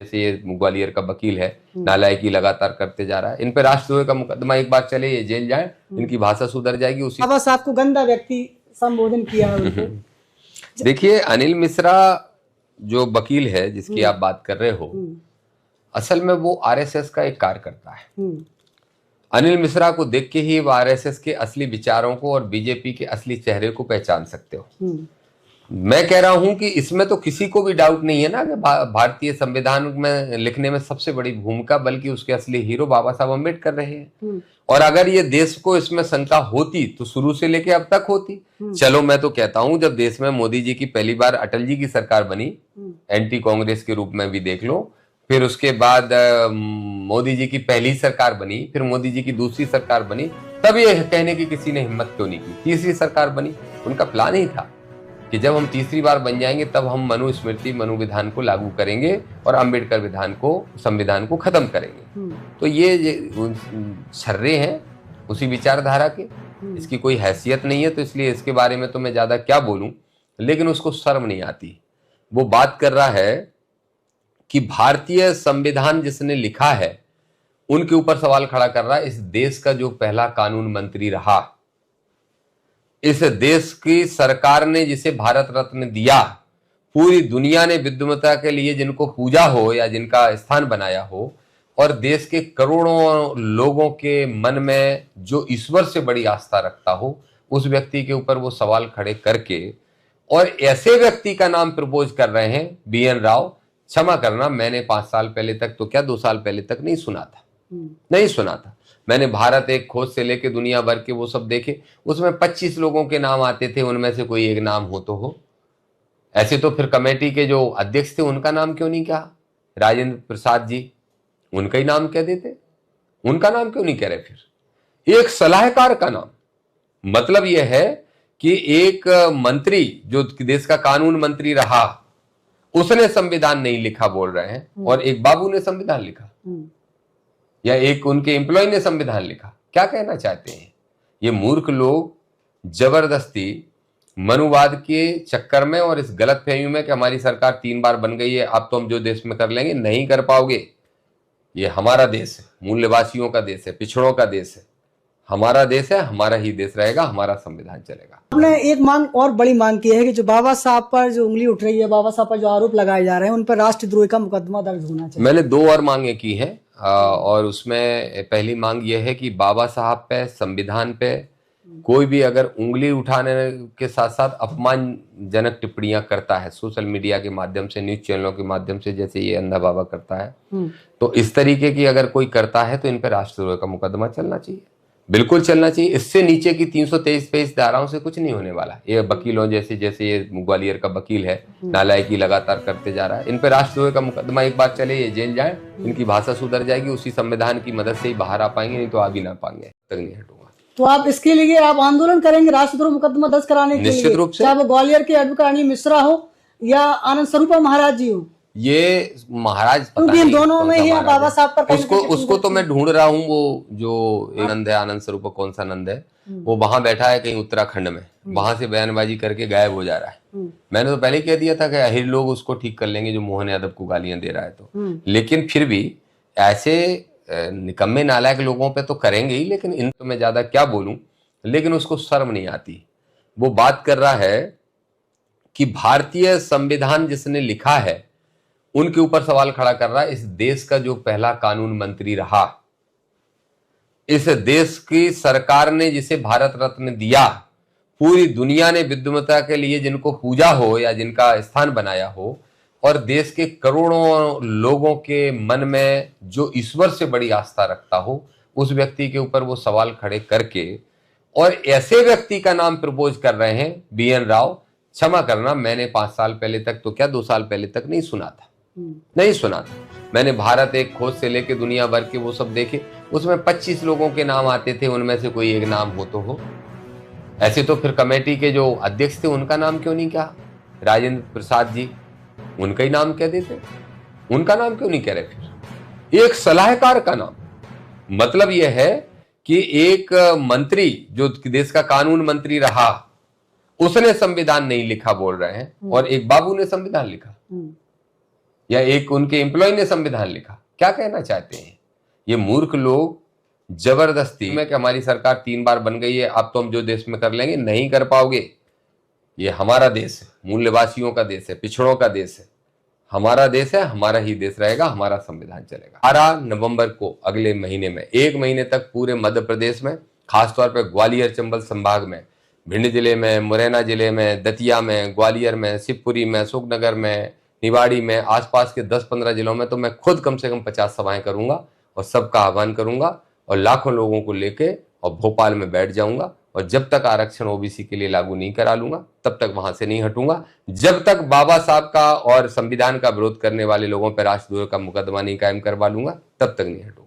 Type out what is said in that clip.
जैसे ये ग्वालियर का वकील है, नालायकी लगातार करते जा रहा है। इन पे राष्ट्रद्रोह का मुकदमा एक बार चले, ये जेल जाए, इनकी भाषा सुधर जाएगी। उसी बस आपको गंदा व्यक्ति संबोधन किया है उनको। देखिए, अनिल मिश्रा जो वकील है जिसकी आप बात कर रहे हो, असल में वो आरएसएस का एक कार्यकर्ता है। अनिल मिश्रा को देख के ही आरएसएस के असली विचारों को और बीजेपी के असली चेहरे को पहचान सकते हो। मैं कह रहा हूं कि इसमें तो किसी को भी डाउट नहीं है ना कि भारतीय संविधान में लिखने में सबसे बड़ी भूमिका बल्कि उसके असली हीरो बाबा साहब अम्बेडकर रहे हैं। और अगर ये देश को इसमें शंका होती तो शुरू से लेके अब तक होती। चलो, मैं तो कहता हूं जब देश में मोदी जी की पहली बार अटल जी की सरकार बनी, एंटी कांग्रेस के रूप में भी देख लो, फिर उसके बाद मोदी जी की पहली सरकार बनी, फिर मोदी जी की दूसरी सरकार बनी, तब ये कहने की किसी ने हिम्मत क्यों नहीं की। तीसरी सरकार बनी, उनका प्लान ही था कि जब हम तीसरी बार बन जाएंगे तब हम मनुस्मृति मनुविधान को लागू करेंगे और अंबेडकर विधान को, संविधान को खत्म करेंगे। तो ये छर्रे हैं उसी विचारधारा के, इसकी कोई हैसियत नहीं है, तो इसलिए इसके बारे में तो मैं ज्यादा क्या बोलूं। लेकिन उसको शर्म नहीं आती। वो बात कर रहा है कि भारतीय संविधान जिसने लिखा है उनके ऊपर सवाल खड़ा कर रहा है। इस देश का जो पहला कानून मंत्री रहा, इस देश की सरकार ने जिसे भारत रत्न दिया, पूरी दुनिया ने विद्वता के लिए जिनको पूजा हो या जिनका स्थान बनाया हो, और देश के करोड़ों लोगों के मन में जो ईश्वर से बड़ी आस्था रखता हो, उस व्यक्ति के ऊपर वो सवाल खड़े करके और ऐसे व्यक्ति का नाम प्रपोज कर रहे हैं बीएन राव। क्षमा करना, मैंने 5 साल पहले तक तो क्या 2 साल पहले तक नहीं सुना था। मैंने भारत एक खोज से लेके दुनिया भर के वो सब देखे, उसमें 25 लोगों के नाम आते थे, उनमें से कोई एक नाम हो तो हो। ऐसे तो फिर कमेटी के जो अध्यक्ष थे उनका नाम क्यों नहीं कहा? राजेंद्र प्रसाद जी, उनका ही नाम कह देते, उनका नाम क्यों नहीं कह रहे? फिर एक सलाहकार का नाम, मतलब यह है कि एक मंत्री जो देश का कानून मंत्री रहा, उसने संविधान नहीं लिखा बोल रहे हैं, और एक बाबू ने संविधान लिखा या एक उनके एम्प्लॉय ने संविधान लिखा। क्या कहना चाहते हैं ये मूर्ख लोग? जबरदस्ती मनुवाद के चक्कर में और इस गलतफहमी में कि हमारी सरकार 3 बार बन गई है, अब तो हम जो देश में कर लेंगे। नहीं कर पाओगे। ये हमारा देश है, मूल्यवासियों का देश है, पिछड़ों का देश है, हमारा देश है, हमारा ही देश रहेगा, हमारा संविधान चलेगा। हमने एक मांग और बड़ी मांग की है कि जो बाबा साहब पर जो उंगली उठ रही है, बाबा साहब पर जो आरोप लगाए जा रहे हैं, उन पर राष्ट्रद्रोह का मुकदमा दर्ज होना चाहिए। मैंने 2 और मांगे की हैं, और उसमें पहली मांग यह है कि बाबा साहब पे, संविधान पे कोई भी अगर उंगली उठाने के साथ साथ अपमानजनक टिप्पणियां करता है सोशल मीडिया के माध्यम से, न्यूज चैनलों के माध्यम से, जैसे ये अंधा बाबा करता है, तो इस तरीके की अगर कोई करता है तो इन पर राष्ट्रद्रोह का मुकदमा चलना चाहिए, बिल्कुल चलना चाहिए। इससे नीचे की 323 पेज धाराओं से कुछ नहीं होने वाला। ये वकीलों जैसे ये ग्वालियर का वकील है, नालायकी लगातार करते जा रहा है, इन पर राष्ट्रद्रोह का मुकदमा एक बार चले, ये जेल जाए, इनकी भाषा सुधर जाएगी, उसी संविधान की मदद से ही बाहर आ पाएंगे, नहीं तो आ भी ना पाएंगे, तक नहीं हटूंगा। तो आप इसके लिए आप आंदोलन करेंगे राष्ट्रद्रोह मुकदमा दर्ज कराने के लिए? निश्चित रूप से। चाहे वो ग्वालियर के एडवोकेट अनिल मिश्रा हो या आनंद स्वरूपा महाराज जी हो। ये महाराज क्योंकि इन दोनों में ही बाबा साहब पर उसको तो मैं ढूंढ रहा हूँ। वो जो नंद है, आनंद स्वरूप, कौन सा नंद है, वो वहां बैठा है कहीं उत्तराखंड में, वहां से बयानबाजी करके गायब हो जा रहा है। मैंने तो पहले कह दिया था कि अहिर लोग उसको ठीक कर लेंगे जो मोहन यादव को गालियां दे रहा है तो। लेकिन फिर भी ऐसे निकम्मे नालायक लोगों पे तो करेंगे ही, लेकिन इन तो मैं ज्यादा क्या बोलूं। लेकिन उसको शर्म नहीं आती। वो बात कर रहा है कि भारतीय संविधान जिसने लिखा है उनके ऊपर सवाल खड़ा कर रहा है। इस देश का जो पहला कानून मंत्री रहा, इस देश की सरकार ने जिसे भारत रत्न दिया, पूरी दुनिया ने विद्वता के लिए जिनको पूजा हो या जिनका स्थान बनाया हो, और देश के करोड़ों लोगों के मन में जो ईश्वर से बड़ी आस्था रखता हो, उस व्यक्ति के ऊपर वो सवाल खड़े करके और ऐसे व्यक्ति का नाम प्रपोज कर रहे हैं बीएन राव। क्षमा करना, मैंने 5 साल पहले तक तो क्या 2 साल पहले तक नहीं सुना था। मैंने भारत एक खोज से लेके दुनिया भर के वो सब देखे, उसमें 25 लोगों के नाम आते थे, उनमें से कोई एक नाम हो तो हो। ऐसे तो फिर कमेटी के जो अध्यक्ष थे उनका नाम क्यों नहीं कहा? राजेंद्र प्रसाद जी, उनका ही नाम कह देते, उनका नाम क्यों नहीं कह रहे? फिर एक सलाहकार का नाम, मतलब यह है कि एक मंत्री जो देश का कानून मंत्री रहा, उसने संविधान नहीं लिखा बोल रहे हैं, और एक बाबू ने संविधान लिखा या एक उनके एम्प्लॉय ने संविधान लिखा, क्या कहना चाहते हैं? ये मूर्ख लोग जबरदस्ती में कि हमारी सरकार 3 बार बन गई है, अब तो हम जो देश में कर लेंगे, नहीं कर पाओगे। ये हमारा देश है, मूल्यवासियों का देश है, पिछड़ों का देश है, हमारा देश है, हमारा ही देश रहेगा, हमारा संविधान चलेगा। 12 नवंबर को अगले महीने में 1 महीने तक पूरे मध्य प्रदेश में, खासतौर पर ग्वालियर चंबल संभाग में, भिंड जिले में, मुरैना जिले में, दतिया में, ग्वालियर में, शिवपुरी में, अशोकनगर में, निवाड़ी में, आसपास के 10-15 जिलों में तो मैं खुद कम से कम 50 सभाएं करूंगा और सबका आह्वान करूंगा और लाखों लोगों को लेके और भोपाल में बैठ जाऊंगा और जब तक आरक्षण ओबीसी के लिए लागू नहीं करा लूंगा तब तक वहां से नहीं हटूंगा, जब तक बाबा साहब का और संविधान का विरोध करने वाले लोगों पर राष्ट्रद्रोह का मुकदमा नहीं कायम करवा लूंगा तब तक नहीं हटूंगा।